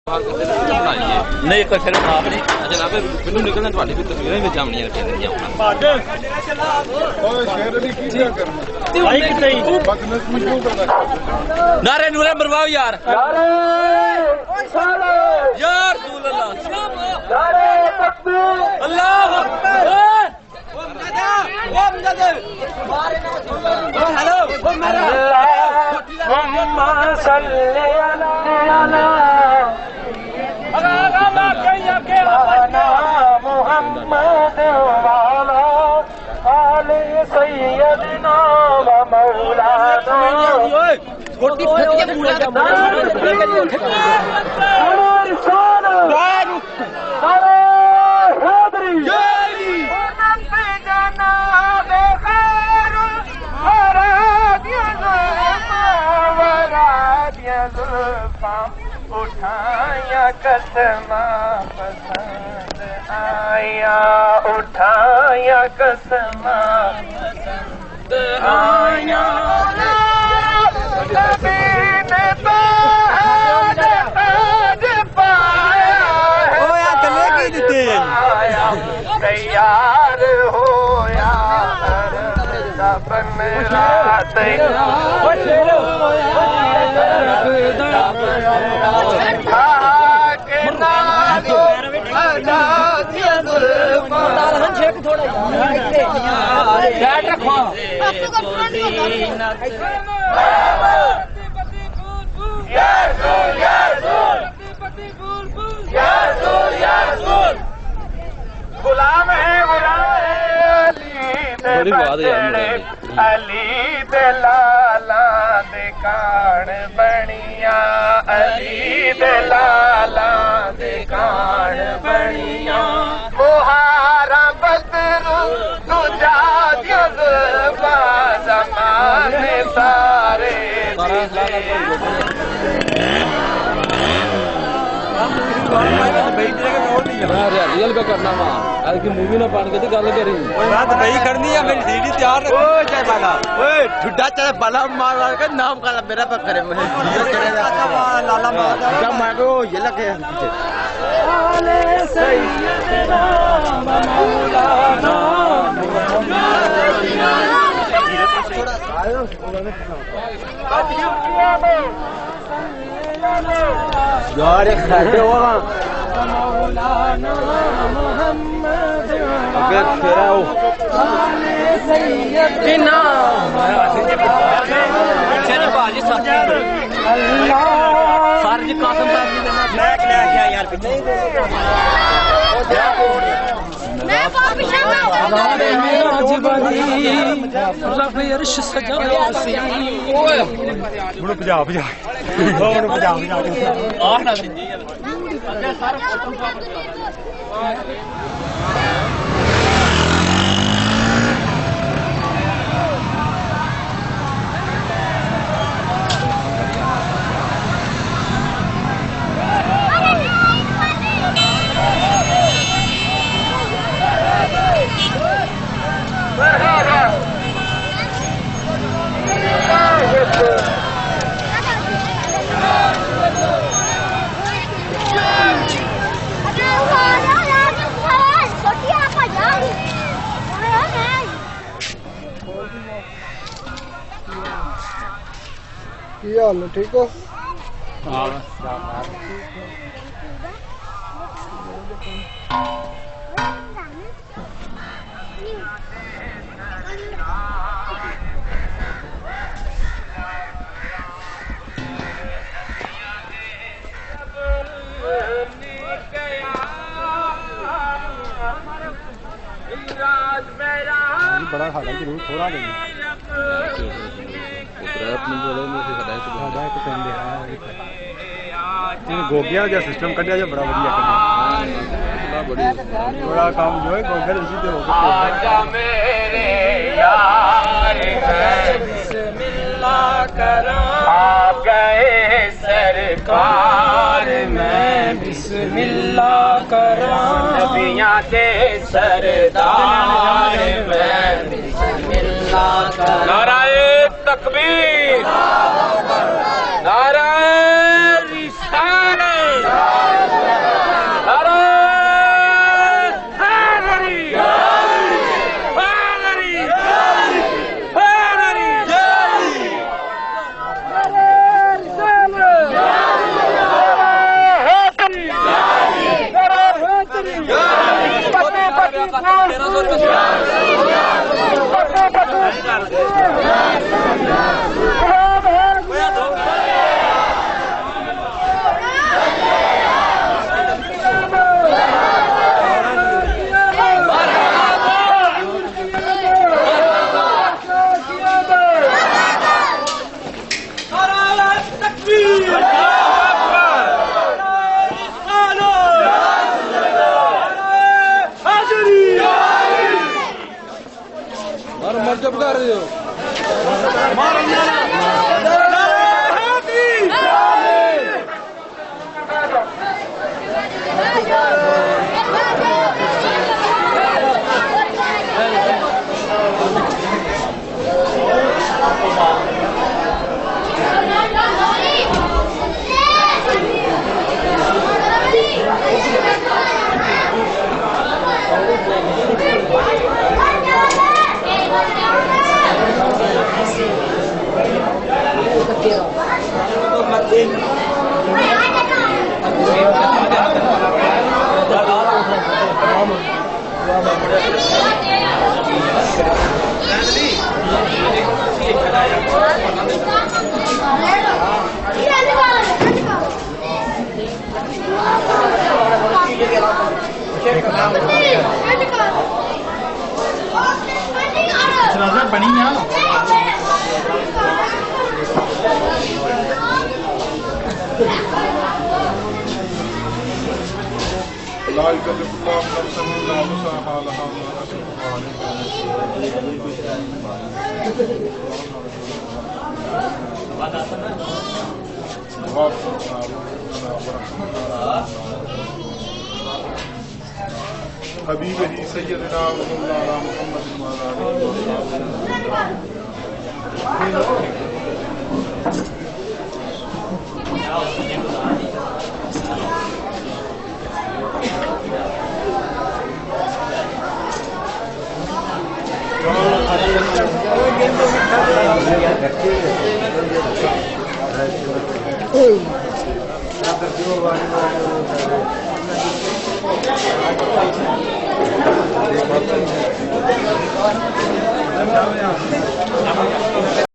नहीं कोई फिर माफ नहीं जनाब मैनू निकलना थोड़ी भी तस्वीरें में जामनियां रखियां नारे नूरे मरवाओ यार यार अल्लाह मोहम्मद वाला आले सैयदना व मौलाना छोटी फटिया पूरा उठाया कसमा पसंद आया उठाया कसमा पसंद आया तैयार होया गुलाम है अली दे लाला दे कान बनिया अली दे लाला दे कान बनिया मुहारा बदरू तुझा जज्बा ज़माने सारे रियल पे करना वा की मूवी ना बन के गल करी दही करनी है मेरी सीडी तैयार रखो चाहे बाला ओए ठुड्डा चाहे बाला मार मार के नाम का मेरा पे करे मैं लाला मार जब मैं को ये लगे आले सैयदना मौलाना यार खड़े हो मौलाना मोहम्मद अगर फिराओ आले सैयदना चल बाजी अल्लाह सर जी कसम साहब जी मैं क्या किया यार पीछे मैं पीछे हमारे मेरा जीवानी रब अर्श सजाया सी ओए मुड़ बजा बजा मुड़ बजा बजा आ ना जी ठीक हो बड़ा खाना जरूर थोड़ा देंगे गोबिया जो सिस्टम कटिया जो बड़ा बढ़िया बड़ा काम जो है गोबिया उसी पे हो आप गए सरकार मैं बिस्मिल्लाह करा नबियां के सरदार मैं बिस्मिल्लाह करा नाराए तकबीर नाराए रिसालत मर्जब कर रहे हो बनी ना لا يكلف الله نفسا الا وسعها لها ما كسبت حبيبه سيدنا ومولانا محمد وعلى اله وصحبه